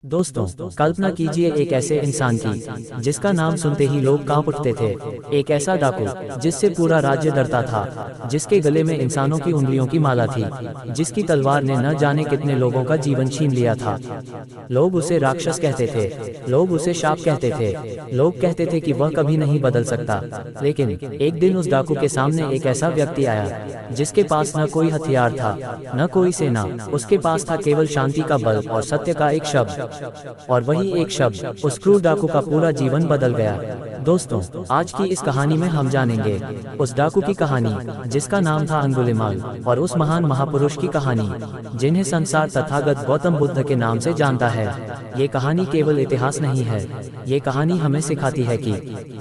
दोस्तों, कल्पना कीजिए एक ऐसे इंसान की जिसका नाम सुनते ही लोग कांप उठते थे। एक ऐसा डाकू जिससे पूरा राज्य डरता था, जिसके गले में इंसानों की उंगलियों की माला थी, जिसकी तलवार ने न जाने कितने लोगों का जीवन छीन लिया था। लोग उसे राक्षस कहते थे, लोग उसे शाप कहते थे, लोग कहते थे कि वह कभी नहीं बदल सकता। लेकिन एक दिन उस डाकू के सामने एक ऐसा व्यक्ति आया जिसके पास न कोई हथियार था, न कोई सेना, उसके पास था केवल शांति का बल और सत्य का एक शब्द। और वही एक शब्द उस क्रूर डाकू का पूरा जीवन बदल गया। दोस्तों, आज की इस कहानी में हम जानेंगे उस डाकू की कहानी जिसका नाम था अंगुलिमाल, और उस महान महापुरुष की कहानी जिन्हें संसार तथागत गौतम बुद्ध के नाम से जानता है। ये कहानी केवल इतिहास नहीं है, ये कहानी हमें सिखाती है कि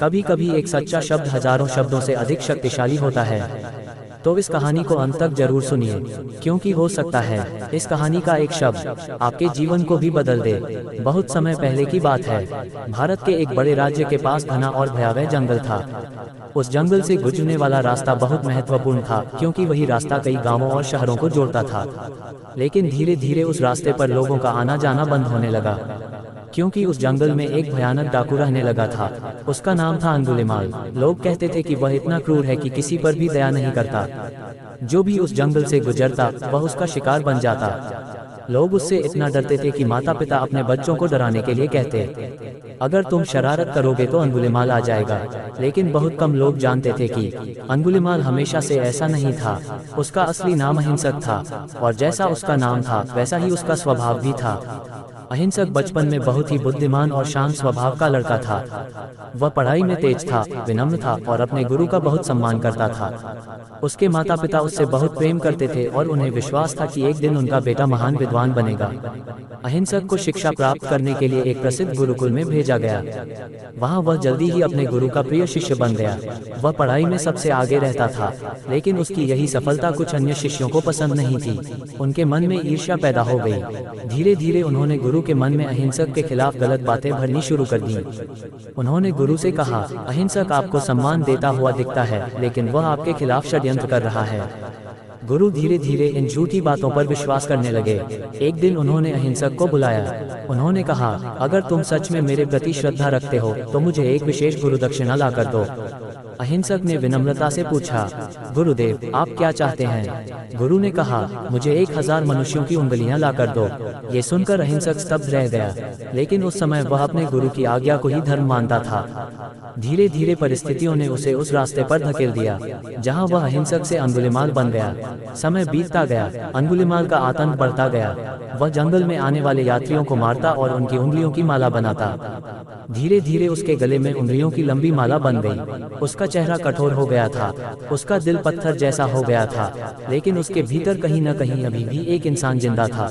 कभी कभी एक सच्चा शब्द हजारों शब्दों से अधिक शक्तिशाली होता है। तो इस कहानी को अंत तक जरूर सुनिए, क्योंकि हो सकता है इस कहानी का एक शब्द आपके जीवन को भी बदल दे। बहुत समय पहले की बात है, भारत के एक बड़े राज्य के पास घना और भयावह जंगल था। उस जंगल से गुजरने वाला रास्ता बहुत महत्वपूर्ण था, क्योंकि वही रास्ता कई गांवों और शहरों को जोड़ता था। लेकिन धीरे धीरे उस रास्ते पर लोगों का आना जाना बंद होने लगा, क्योंकि उस जंगल में एक भयानक डाकू रहने लगा था। उसका नाम था अंगुलिमाल। लोग कहते थे कि वह इतना क्रूर है कि किसी पर भी दया नहीं करता। जो भी उस जंगल से गुजरता वह उसका शिकार बन जाता। लोग उससे इतना डरते थे कि माता पिता अपने बच्चों को डराने के लिए कहते, अगर तुम शरारत करोगे तो अंगुलिमाल आ जाएगा। लेकिन बहुत कम लोग जानते थे कि अंगुलिमाल हमेशा से ऐसा नहीं था। उसका असली नाम अहिंसक था, और जैसा उसका नाम था वैसा ही उसका स्वभाव भी था। अहिंसक बचपन में बहुत ही बुद्धिमान और शांत स्वभाव का लड़का था। वह पढ़ाई में तेज था, विनम्र था और अपने गुरु का बहुत सम्मान करता था। उसके माता पिता उससे बहुत प्रेम करते थे और उन्हें विश्वास था कि एक दिन उनका बेटा महान विद्वान बनेगा। अहिंसक को शिक्षा प्राप्त करने के लिए एक प्रसिद्ध गुरुकुल में भेजा गया। वहाँ वह जल्दी ही अपने गुरु का प्रिय शिष्य बन गया। वह पढ़ाई में सबसे आगे रहता था, लेकिन उसकी यही सफलता कुछ अन्य शिष्यों को पसंद नहीं थी। उनके मन में ईर्ष्या पैदा हो गई। धीरे धीरे उन्होंने गुरु के मन में अहिंसक के खिलाफ गलत बातें भरनी शुरू कर दी। उन्होंने गुरु से कहा, अहिंसक आपको सम्मान देता हुआ दिखता है, लेकिन वह आपके खिलाफ षड्यंत्र कर रहा है। गुरु धीरे धीरे इन झूठी बातों पर विश्वास करने लगे। एक दिन उन्होंने अहिंसक को बुलाया। उन्होंने कहा, अगर तुम सच में मेरे प्रति श्रद्धा रखते हो तो मुझे एक विशेष गुरु दक्षिणा ला कर दो। अहिंसक ने विनम्रता से पूछा, गुरुदेव आप क्या चाहते हैं? गुरु ने कहा, मुझे 1000 मनुष्यों की उंगलियां ला कर दो। ये सुनकर अहिंसक स्तब्ध रह गया, लेकिन उस समय वह अपने गुरु की आज्ञा को ही धर्म मानता था। धीरे धीरे परिस्थितियों ने उसे उस रास्ते पर धकेल दिया जहां वह अहिंसक से अंगुलिमाल बन गया। समय बीतता गया, अंगुलिमाल का आतंक बढ़ता गया। वह जंगल में आने वाले यात्रियों को मारता और उनकी उंगलियों की माला बनाता। धीरे धीरे उसके गले में उंगलियों की लंबी माला बन गई। उसका चेहरा कठोर हो गया था, उसका दिल पत्थर जैसा हो गया था, लेकिन उसके भीतर कहीं न कहीं अभी भी एक इंसान जिंदा था,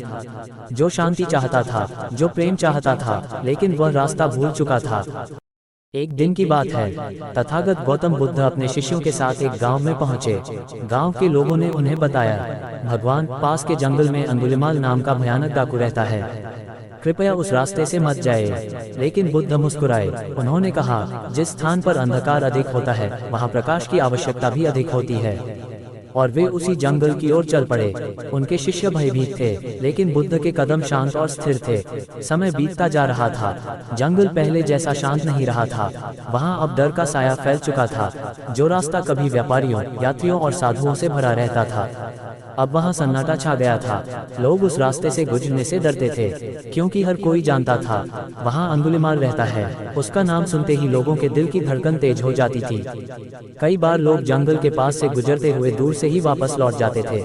जो शांति चाहता था, जो प्रेम चाहता था, लेकिन वह रास्ता भूल चुका था। एक दिन की बात है, तथागत गौतम बुद्ध अपने शिष्यों के साथ एक गांव में पहुंचे। गांव के लोगों ने उन्हें बताया, भगवान, पास के जंगल में अंगुलिमाल नाम का भयानक डाकू रहता है, कृपया उस रास्ते से मत जाए। लेकिन बुद्ध मुस्कुराए। उन्होंने कहा, जिस स्थान पर अंधकार अधिक होता है वहाँ प्रकाश की आवश्यकता भी अधिक होती है। और वे उसी जंगल की ओर चल पड़े। उनके शिष्य भयभीत थे, लेकिन बुद्ध के कदम शांत और स्थिर थे। समय बीतता जा रहा था, जंगल पहले जैसा शांत नहीं रहा था। वहाँ अब डर का साया फैल चुका था। जो रास्ता कभी व्यापारियों, यात्रियों और साधुओं से भरा रहता था, अब वहाँ सन्नाटा छा गया था। लोग उस रास्ते से गुजरने से डरते थे, क्योंकि हर कोई जानता था वहाँ अंगुलिमाल रहता है। उसका नाम सुनते ही लोगों के दिल की धड़कन तेज हो जाती थी। कई बार लोग जंगल के पास से गुजरते हुए दूर से ही वापस लौट जाते थे।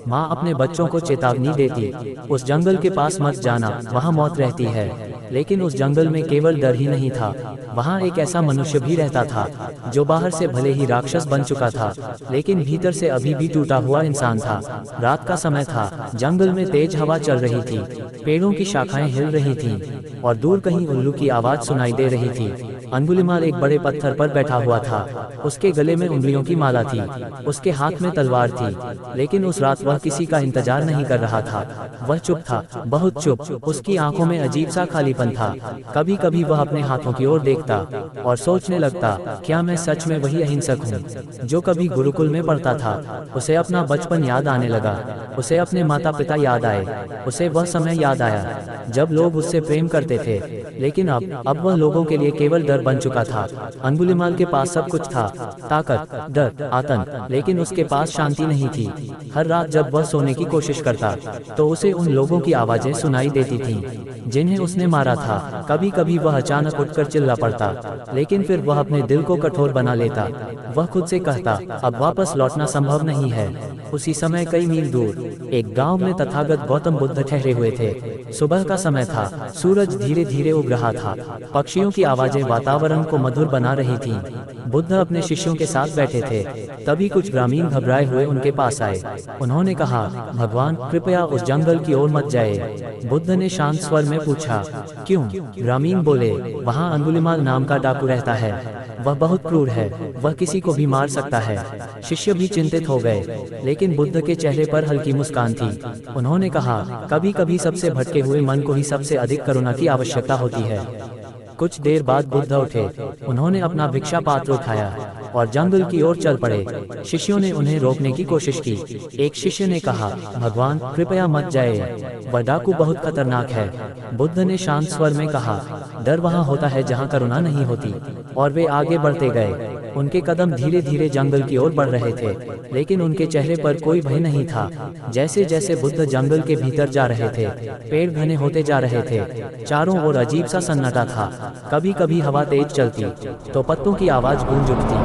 माँ अपने बच्चों को चेतावनी देती, उस जंगल के पास मत जाना, वहाँ मौत रहती है। लेकिन उस जंगल में केवल डर ही नहीं था, वहाँ एक ऐसा मनुष्य भी रहता था जो बाहर से भले ही राक्षस बन चुका था, लेकिन भीतर से अभी भी टूटा हुआ इंसान था। रात का समय था, जंगल में तेज हवा चल रही थी, पेड़ों की शाखाएं हिल रही थीं, और दूर कहीं उल्लू की आवाज सुनाई दे रही थी। अंगुलिमाल एक बड़े पत्थर पर बैठा हुआ था। उसके गले में उंगलियों की माला थी, उसके हाथ में तलवार थी। लेकिन उस रात वह किसी का इंतजार नहीं कर रहा था। वह चुप था, बहुत चुप। उसकी आंखों में अजीब सा खालीपन था। कभी कभी वह अपने हाथों की ओर देखता और सोचने लगता, क्या मैं सच में वही अहिंसक हूँ जो कभी गुरुकुल में पढ़ता था। उसे अपना बचपन याद आने लगा, उसे अपने माता पिता याद आए, उसे वह समय याद आया जब लोग उससे प्रेम करते थे। लेकिन अब वह लोगों के लिए केवल डर बन चुका था। अंगुलिमाल के पास सब कुछ था, ताकत, डर, आतंक, लेकिन उसके पास शांति नहीं थी। हर रात जब वह सोने की कोशिश करता तो उसे उन लोगों की आवाजें सुनाई देती थीं जिन्हें उसने मारा था। कभी कभी वह अचानक उठकर चिल्ला पड़ता, लेकिन फिर वह अपने दिल को कठोर बना लेता। वह खुद से कहता, अब वापस लौटना संभव नहीं है। उसी समय कई मील दूर एक गांव में तथागत गौतम बुद्ध ठहरे हुए थे। सुबह का समय था, सूरज धीरे धीरे उग रहा था, पक्षियों की आवाजें वातावरण को मधुर बना रही थीं। बुद्ध अपने शिष्यों के साथ बैठे थे। तभी कुछ ग्रामीण घबराए हुए उनके पास आए। उन्होंने कहा, भगवान कृपया उस जंगल की ओर मत जाए। बुद्ध ने शांत स्वर में पूछा, क्यों? ग्रामीण बोले, वहाँ अंगुलिमाल नाम का डाकू रहता है, वह बहुत क्रूर है, वह किसी को भी मार सकता है। शिष्य भी चिंतित हो गए, लेकिन बुद्ध के चेहरे पर हल्की मुस्कान थी। उन्होंने कहा, कभी कभी सबसे भटके हुए मन को ही सबसे अधिक करुणा की आवश्यकता होती है। कुछ देर बाद बुद्ध उठे। उन्होंने अपना भिक्षा पात्र उठाया और जंगल की ओर चल पड़े। शिष्यों ने उन्हें रोकने की कोशिश की। एक शिष्य ने कहा, भगवान कृपया मत जाए, वह डाकू बहुत खतरनाक है। बुद्ध ने शांत स्वर में कहा, डर वहाँ होता है जहाँ करुणा नहीं होती। और वे आगे बढ़ते गए। उनके कदम धीरे धीरे जंगल की ओर बढ़ रहे थे, लेकिन उनके चेहरे पर कोई भय नहीं था। जैसे जैसे बुद्ध जंगल के भीतर जा रहे थे, पेड़ घने होते जा रहे थे। चारों ओर अजीब सा सन्नाटा था। कभी कभी हवा तेज चलती तो पत्तों की आवाज गूंज उठती,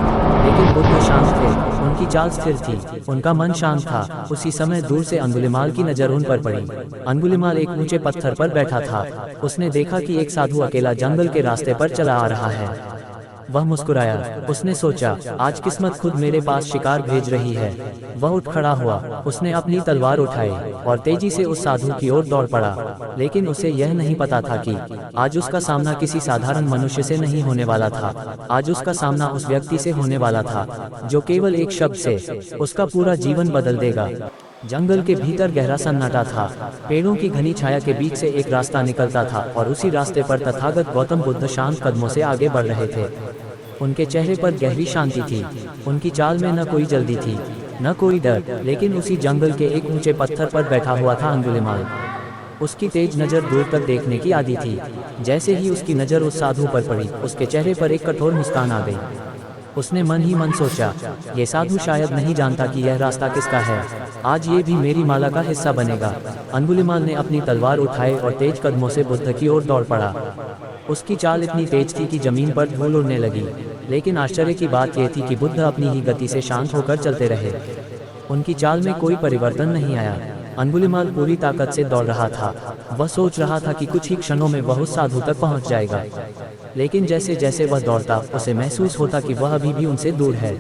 लेकिन बुद्ध शांत थे, उनकी चाल स्थिर थी, उनका मन शांत था। उसी समय दूर से अंगुलिमाल की नजर उन पर पड़ी। अंगुलिमाल एक ऊंचे पत्थर पर बैठा था। उसने देखा कि एक साधु अकेला जंगल के रास्ते पर चला आ रहा है। वह मुस्कुराया। उसने सोचा, आज किस्मत खुद मेरे पास शिकार भेज रही है। वह उठ खड़ा हुआ, उसने अपनी तलवार उठाई और तेजी से उस साधु की ओर दौड़ पड़ा। लेकिन उसे यह नहीं पता था कि आज उसका सामना किसी साधारण मनुष्य से नहीं होने वाला था। आज उसका सामना उस व्यक्ति से होने वाला था जो केवल एक शब्द से उसका पूरा जीवन बदल देगा। जंगल के भीतर गहरा सन्नाटा था। पेड़ों की घनी छाया के बीच से एक रास्ता निकलता था और उसी रास्ते पर तथागत गौतम बुद्ध शांत कदमों से आगे बढ़ रहे थे। उनके चेहरे पर गहरी शांति थी, उनकी चाल में न कोई जल्दी थी, न कोई डर। लेकिन उसी जंगल के एक ऊंचे पत्थर पर बैठा हुआ था अंगुलिमाल। उसकी तेज नज़र दूर तक देखने की आदी थी। जैसे ही उसकी नज़र उस साधु पर पड़ी, उसके चेहरे पर एक कठोर मुस्कान आ गई। उसने मन ही मन सोचा, ये साधु शायद नहीं जानता कि यह रास्ता किसका है। आज ये भी मेरी माला का हिस्सा बनेगा। अंगुलिमाल ने अपनी तलवार उठाई और तेज कदमों से बुद्ध की ओर दौड़ पड़ा। उसकी चाल इतनी तेज थी कि जमीन पर धूल उड़ने लगी। लेकिन आश्चर्य की बात यह थी कि बुद्ध अपनी ही गति से शांत होकर चलते रहे। उनकी चाल में कोई परिवर्तन नहीं आया। अंगुलिमाल पूरी ताकत से दौड़ रहा था। वह सोच रहा था कि कुछ ही क्षणों में वह उस साधु तक पहुंच जाएगा। लेकिन जैसे जैसे वह दौड़ता, उसे महसूस होता कि वह अभी भी उनसे दूर है।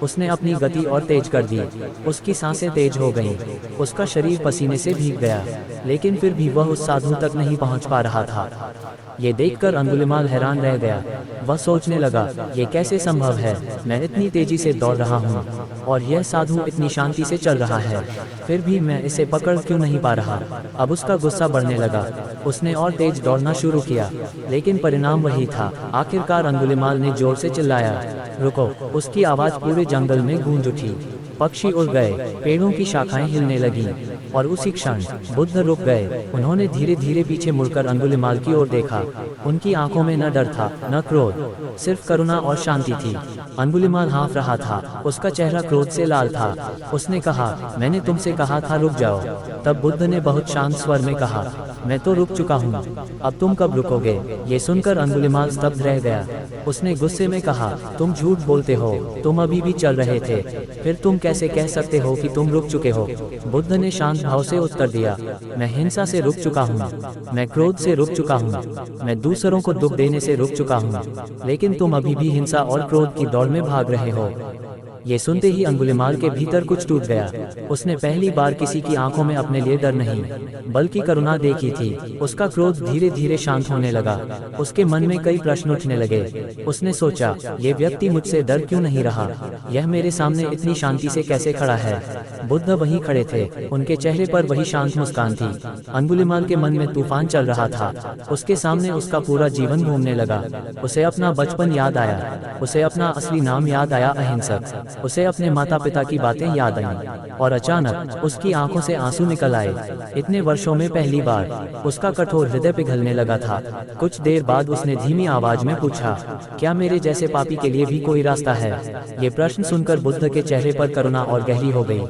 उसने अपनी गति और तेज कर दी। उसकी सांसें तेज हो गईं। उसका शरीर पसीने से भीग गया, लेकिन फिर भी वह उस साधु तक नहीं पहुंच पा रहा था। ये देखकर अंगुलिमाल हैरान रह गया। वह सोचने लगा, ये कैसे संभव है? मैं इतनी तेजी से दौड़ रहा हूँ और यह साधु इतनी शांति से चल रहा है, फिर भी मैं इसे पकड़ क्यों नहीं पा रहा? अब उसका गुस्सा बढ़ने लगा। उसने और तेज दौड़ना शुरू किया, लेकिन परिणाम वही था। आखिरकार अंगुलिमाल ने जोर से चिल्लाया, रुको! उसकी आवाज पूरे जंगल में गूंज उठी। पक्षी उड़ गए, पेड़ों की शाखाएं हिलने लगीं और उसी क्षण बुद्ध रुक गए। उन्होंने धीरे धीरे पीछे मुड़कर अंगुलिमाल की ओर देखा। उनकी आंखों में न डर था, न क्रोध, सिर्फ करुणा और शांति थी। अंगुलिमाल हाँफ रहा था, उसका चेहरा क्रोध से लाल था। उसने कहा, मैंने तुमसे कहा था रुक जाओ। तब बुद्ध ने बहुत शांत स्वर में कहा, मैं तो रुक चुका हूँ, अब तुम कब रुकोगे? ये सुनकर अंगुलिमाल स्तब्ध रह गया। उसने गुस्से में कहा, तुम झूठ बोलते हो, तुम अभी भी चल रहे थे, फिर तुम कैसे कह सकते हो कि तुम रुक चुके हो? बुद्ध ने शांत भाव से उत्तर दिया, मैं हिंसा से रुक चुका हूँ, मैं क्रोध से रुक चुका हूँ, मैं दूसरों को दुख देने से रुक चुका हूँ, लेकिन तुम अभी भी हिंसा और क्रोध की दौड़ में भाग रहे हो। ये सुनते ही अंगुलिमाल के भीतर कुछ टूट गया। उसने पहली बार किसी की आंखों में अपने लिए डर नहीं बल्कि करुणा देखी थी। उसका क्रोध धीरे धीरे शांत होने लगा। उसके मन में कई प्रश्न उठने लगे। उसने सोचा, ये व्यक्ति मुझसे डर क्यों नहीं रहा? यह मेरे सामने इतनी शांति से कैसे खड़ा है? बुद्ध वहीं खड़े थे। उनके चेहरे पर वही शांत मुस्कान थी। अंगुलिमाल के मन में तूफान चल रहा था। उसके सामने उसका पूरा जीवन घूमने लगा। उसे अपना बचपन याद आया। उसे अपना असली नाम याद आया, अहिंसक। उसे अपने माता पिता की बातें याद आईं और अचानक उसकी आंखों से आंसू निकल आए। इतने वर्षों में पहली बार उसका कठोर हृदय पिघलने लगा था। कुछ देर बाद उसने धीमी आवाज में पूछा, क्या मेरे जैसे पापी के लिए भी कोई रास्ता है? ये प्रश्न सुनकर बुद्ध के चेहरे पर करुणा और गहरी हो गई।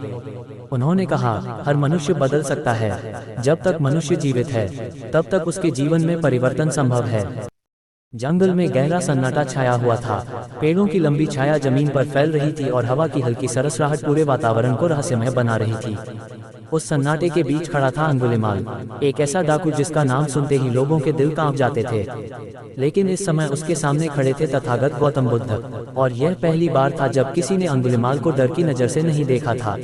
उन्होंने कहा, हर मनुष्य बदल सकता है। जब तक मनुष्य जीवित है तब तक उसके जीवन में परिवर्तन संभव है। जंगल में गहरा सन्नाटा छाया हुआ था। पेड़ों की लंबी छाया जमीन पर फैल रही थी और हवा की हल्की सरसराहट पूरे वातावरण को रहस्यमय बना रही थी। उस सन्नाटे के बीच खड़ा था अंगुलिमाल, एक ऐसा डाकू जिसका नाम सुनते ही लोगों के दिल कांप जाते थे। लेकिन इस समय उसके सामने खड़े थे तथागत गौतम बुद्ध, और यह पहली बार था जब किसी ने अंगुलिमाल को डर की नजर से नहीं देखा था।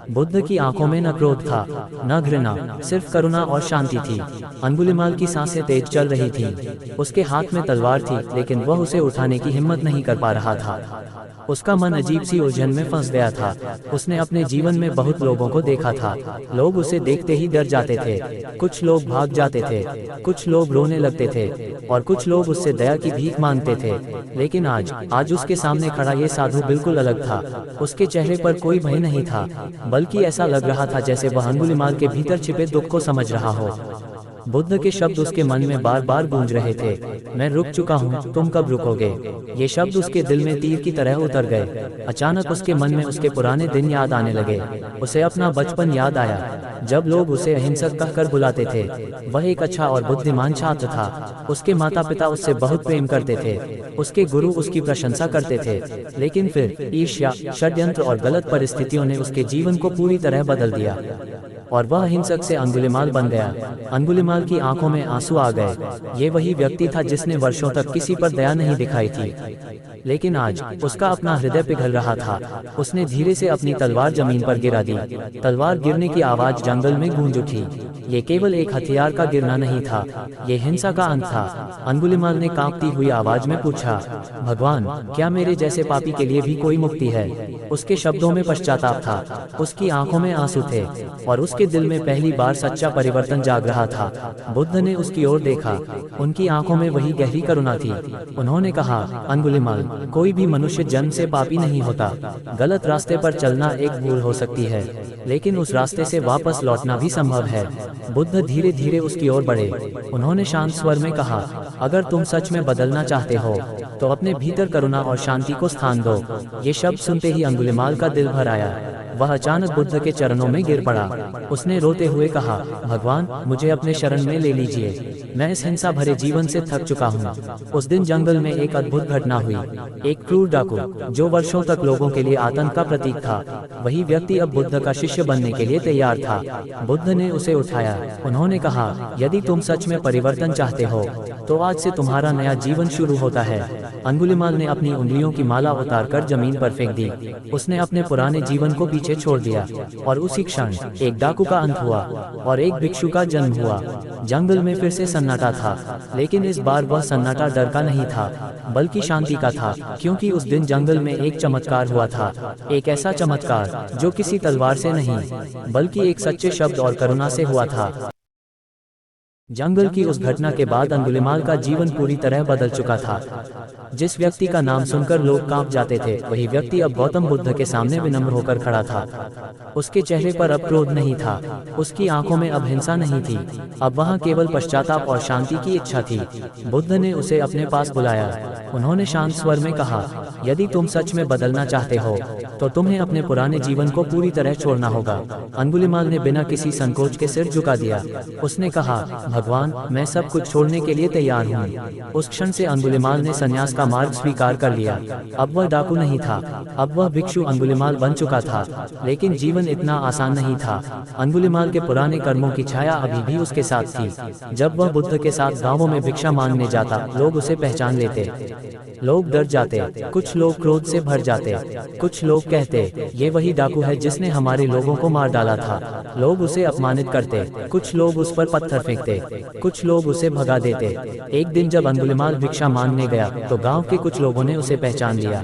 बुद्ध की आंखों में न क्रोध था, न घृणा, सिर्फ करुणा और शांति थी। अंगुलिमाल की सांसें तेज चल रही थी। उसके हाथ में तलवार थी, लेकिन वह उसे उठाने की हिम्मत नहीं कर पा रहा था। उसका मन अजीब सी उलझन में फंस गया था। उसने अपने जीवन में बहुत लोगों को देखा था। लोग उसे देखते ही डर जाते थे। कुछ लोग भाग जाते थे, कुछ लोग रोने लगते थे और कुछ लोग उससे दया की भीख मांगते थे। लेकिन आज उसके सामने खड़ा ये साधु बिल्कुल अलग था। उसके चेहरे पर कोई भय नहीं था, बल्कि ऐसा लग रहा था जैसे वह अंगुलिमाल के भीतर छिपे दुख को समझ रहा हो। बुद्ध के शब्द उसके मन में बार बार गूंज रहे थे। मैं रुक चुका हूँ, तुम कब रुकोगे? ये शब्द उसके दिल में तीर की तरह उतर गए। अचानक उसके मन में उसके पुराने दिन याद आने लगे। उसे अपना बचपन याद आया, जब लोग उसे अहिंसक कहकर बुलाते थे। वह एक अच्छा और बुद्धिमान छात्र था। उसके माता पिता उससे बहुत प्रेम करते थे। उसके गुरु उसकी प्रशंसा करते थे। लेकिन फिर ईर्ष्या, षड्यंत्र और गलत परिस्थितियों ने उसके जीवन को पूरी तरह बदल दिया और वह अहिंसक से अंगुलिमाल बन गया। अंगुलिमाल की आंखों में आंसू आ गए। ये वही व्यक्ति था जिसने वर्षों तक किसी पर दया नहीं दिखाई थी, लेकिन आज उसका अपना हृदय पिघल रहा था। उसने धीरे से अपनी तलवार जमीन पर गिरा दी। तलवार गिरने की आवाज जंगल में गूंज उठी। ये केवल एक हथियार का गिरना नहीं था, ये हिंसा का अंत था। अंगुलिमाल ने कांपती हुई आवाज में पूछा, भगवान, क्या मेरे जैसे पापी के लिए भी कोई मुक्ति है? उसके शब्दों में पश्चाताप था, उसकी आंखों में आंसू थे और उसके दिल में पहली बार सच्चा परिवर्तन जाग रहा था। बुद्ध ने उसकी ओर देखा। उनकी आंखों में वही गहरी करुणा थी। उन्होंने कहा, अंगुलिमाल, कोई भी मनुष्य जन्म से पापी नहीं होता। गलत रास्ते पर चलना एक भूल हो सकती है, लेकिन उस रास्ते से वापस लौटना भी संभव है। बुद्ध धीरे धीरे उसकी ओर बढ़े। उन्होंने शांत स्वर में कहा, अगर तुम सच में बदलना चाहते हो तो अपने भीतर करुणा और शांति को स्थान दो। ये शब्द सुनते ही अंगुलिमाल का दिल भर आया। वह अचानक बुद्ध के चरणों में गिर पड़ा। उसने रोते हुए कहा, भगवान, मुझे अपने शरण में ले लीजिए। मैं इस हिंसा भरे जीवन से थक चुका हूँ। उस दिन जंगल में एक अद्भुत घटना हुई। एक क्रूर डाकू, जो वर्षों तक लोगों के लिए आतंक का प्रतीक था, वही व्यक्ति अब बुद्ध का शिष्य बनने के लिए तैयार था। बुद्ध ने उसे उठाया। उन्होंने कहा, यदि तुम सच में परिवर्तन चाहते हो तो आज से तुम्हारा नया जीवन शुरू होता है। अंगुलिमाल ने अपनी उंगलियों की माला उतारकर जमीन पर फेंक दी। उसने अपने पुराने जीवन को पीछे छोड़ दिया और उसी क्षण एक डाकू का अंत हुआ और एक भिक्षु का जन्म हुआ। जंगल में फिर से सन्नाटा था, लेकिन इस बार वह सन्नाटा डर का नहीं था, बल्कि शांति का था, क्योंकि उस दिन जंगल में एक चमत्कार हुआ था। एक ऐसा चमत्कार जो किसी तलवार से नहीं, बल्कि एक सच्चे शब्द और करुणा से हुआ था। जंगल की उस घटना के बाद अंगुलिमाल का जीवन पूरी तरह बदल चुका था। जिस व्यक्ति का नाम सुनकर लोग कांप जाते थे, वही व्यक्ति अब गौतम बुद्ध के सामने विनम्र होकर खड़ा था। उसके चेहरे पर अब क्रोध नहीं था, उसकी आंखों में अब हिंसा नहीं थी, अब वहां केवल पश्चाताप और शांति की इच्छा थी। बुद्ध ने उसे अपने पास बुलाया। उन्होंने शांत स्वर में कहा, यदि तुम सच में बदलना चाहते हो तो तुम्हें अपने पुराने जीवन को पूरी तरह छोड़ना होगा। अंगुलिमाल ने बिना किसी संकोच के सिर झुका दिया। उसने कहा, भगवान, मैं सब कुछ छोड़ने के लिए तैयार हूँ। उस क्षण से अंगुलिमाल ने संन्यास का मार्ग स्वीकार कर लिया। अब वह डाकू नहीं था, अब वह भिक्षु अंगुलिमाल बन चुका था। लेकिन जीवन इतना आसान नहीं था। अंगुलिमाल के पुराने कर्मों की छाया अभी भी उसके साथ थी। जब वह बुद्ध के साथ गांवों में भिक्षा मांगने जाता, लोग उसे पहचान लेते। लोग डर जाते, कुछ लोग क्रोध से भर जाते, कुछ लोग कहते, ये वही डाकू है जिसने हमारे लोगों को मार डाला था। लोग उसे अपमानित करते, कुछ लोग उस पर पत्थर फेंकते, कुछ लोग उसे भगा देते। एक दिन जब अंगुलिमाल भिक्षा मांगने गया तो गांव के कुछ लोगों ने उसे पहचान लिया।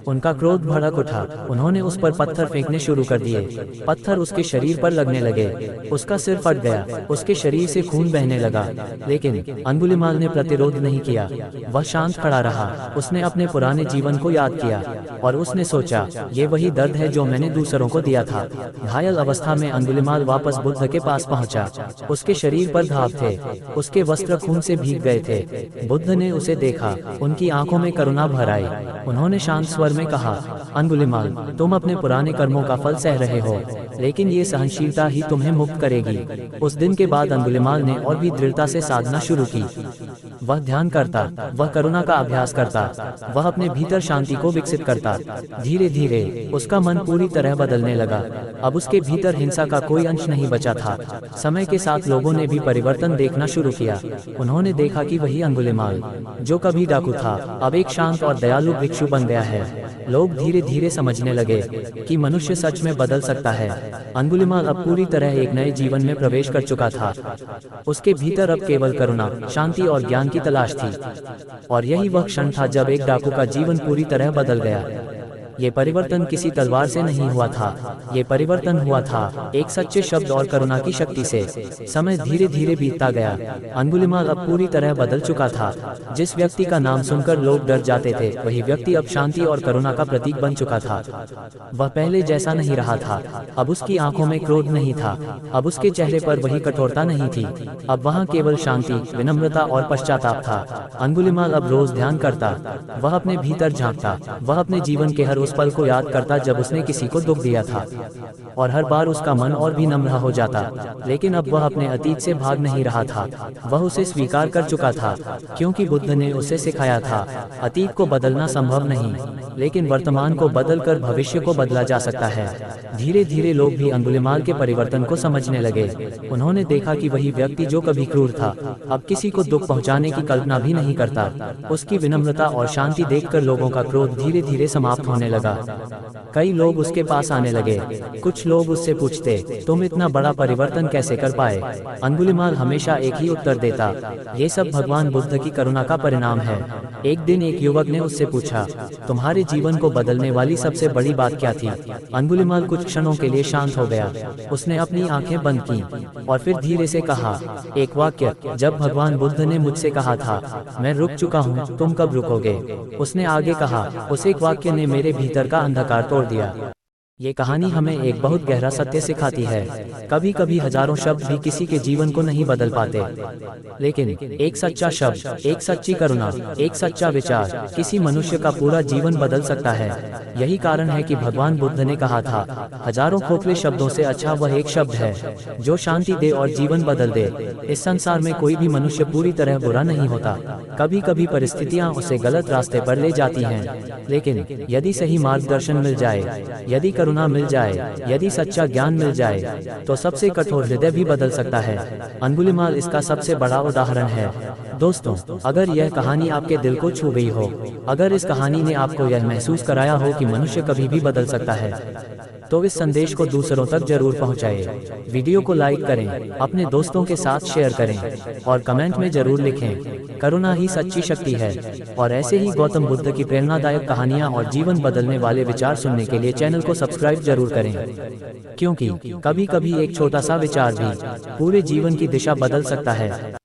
उनका क्रोध भड़क उठा। उन्होंने उस पर पत्थर फेंकने शुरू कर दिए। पत्थर उसके शरीर पर लगने लगे, उसका सिर फट गया, उसके शरीर से खून बहने लगा। लेकिन अंगुलिमाल ने प्रतिरोध नहीं किया, वह शांत खड़ा रहा। उसने अपने पुराने जीवन को याद किया और उसने सोचा, ये वही दर्द है जो मैंने दूसरों को दिया था। घायल अवस्था में अंगुलिमाल वापस बुद्ध के पास पहुंचा। उसके शरीर पर घाव थे, उसके वस्त्र खून से भीग गए थे। बुद्ध ने उसे देखा, उनकी आंखों में करुणा भर आई। उन्होंने शांत स्वर में कहा, अंगुलिमाल, तुम अपने पुराने कर्मों का फल सह रहे हो, लेकिन ये सहनशीलता ही तुम्हें मुक्त करेगी। उस दिन के बाद अंगुलिमाल ने और भी दृढ़ता से साधना शुरू की। वह ध्यान करता, वह करुणा का अभ्यास करता, वह अपने भीतर शांति को विकसित करता। धीरे धीरे उसका मन पूरी तरह बदलने लगा। अब उसके भीतर हिंसा का कोई अंश नहीं बचा था। समय के साथ लोगों ने भी परिवर्तन देखना शुरू किया। उन्होंने देखा कि वही अंगुलिमाल, जो कभी डाकू था, अब एक शांत और दयालु भिक्षु बन गया है। लोग धीरे धीरे समझने लगे कि मनुष्य सच में बदल सकता है। अंगुलिमाल अब पूरी तरह एक नए जीवन में प्रवेश कर चुका था। उसके भीतर अब केवल करुणा, शांति और ज्ञान की तलाश थी। और यही वह क्षण था जब एक डाकू का जीवन पूरी तरह बदल गया। ये परिवर्तन किसी तलवार से नहीं हुआ था, ये परिवर्तन हुआ था एक सच्चे शब्द और करुणा की शक्ति से। समय धीरे धीरे बीतता गया। अंगुलिमाल अब पूरी तरह बदल चुका था। जिस व्यक्ति का नाम सुनकर लोग डर जाते थे, वही व्यक्ति अब शांति और करुणा का प्रतीक बन चुका था। वह पहले जैसा नहीं रहा था। अब उसकी आंखों में क्रोध नहीं था, अब उसके चेहरे पर वही कठोरता नहीं थी। अब वहाँ केवल शांति, विनम्रता और पश्चाताप था। अंगुलिमाल अब रोज ध्यान करता, वह अपने भीतर झांकता, वह अपने जीवन के हर पल को याद करता जब उसने किसी को दुख दिया था, और हर बार उसका मन और भी नम्र हो जाता। लेकिन अब वह अपने अतीत से भाग नहीं रहा था, वह उसे स्वीकार कर चुका था, क्योंकि बुद्ध ने उसे सिखाया था, अतीत को बदलना संभव नहीं, लेकिन वर्तमान को बदलकर भविष्य को बदला जा सकता है। धीरे धीरे लोग भी अंगुलिमाल के परिवर्तन को समझने लगे। उन्होंने देखा कि वही व्यक्ति जो कभी क्रूर था, अब किसी को दुख पहुंचाने की कल्पना भी नहीं करता। उसकी विनम्रता और शांति देखकर लोगों का क्रोध धीरे धीरे समाप्त होने लगा। कई लोग उसके पास आने लगे। कुछ लोग उससे पूछते, तुम इतना बड़ा परिवर्तन कैसे कर पाए? अंगुलिमाल हमेशा एक ही उत्तर देता, ये सब भगवान बुद्ध की करुणा का परिणाम है। एक दिन एक युवक ने उससे पूछा, तुम्हारे जीवन को बदलने वाली सबसे बड़ी बात क्या थी? अंगुलिमाल कुछ क्षणों के लिए शांत हो गया। उसने अपनी आंखें बंद की और फिर धीरे से कहा, एक वाक्य, जब भगवान बुद्ध ने मुझसे कहा था, मैं रुक चुका हूँ, तुम कब रुकोगे? उसने आगे कहा, उस एक वाक्य ने मेरे भीतर का अंधकार तोड़ दिया। ये कहानी हमें एक बहुत गहरा सत्य सिखाती है। कभी कभी हजारों शब्द भी किसी के जीवन को नहीं बदल पाते, लेकिन एक सच्चा शब्द, एक सच्ची करुणा, एक सच्चा विचार किसी मनुष्य का पूरा जीवन बदल सकता है। यही कारण है कि भगवान बुद्ध ने कहा था, हजारों खोखले शब्दों से अच्छा वह एक शब्द है जो शांति दे और जीवन बदल दे। इस संसार में कोई भी मनुष्य पूरी तरह बुरा नहीं होता। कभी कभी परिस्थितियाँ उसे गलत रास्ते पर ले जाती हैं, लेकिन यदि सही मार्गदर्शन मिल जाए, यदि करुणा मिल जाए, यदि सच्चा ज्ञान मिल जाए, तो सबसे कठोर हृदय भी बदल सकता है। अंगुलिमाल इसका सबसे बड़ा उदाहरण है। दोस्तों, अगर यह कहानी आपके दिल को छू गई हो, अगर इस कहानी ने आपको यह महसूस कराया हो कि मनुष्य कभी भी बदल सकता है, तो इस संदेश को दूसरों तक जरूर पहुंचाएं। वीडियो को लाइक करें, अपने दोस्तों के साथ शेयर करें और कमेंट में जरूर लिखें, करुणा ही सच्ची शक्ति है। और ऐसे ही गौतम बुद्ध की प्रेरणादायक कहानियां और जीवन बदलने वाले विचार सुनने के लिए चैनल को सब्सक्राइब जरूर करें, क्योंकि कभी कभी एक छोटा सा विचार भी पूरे जीवन की दिशा बदल सकता है।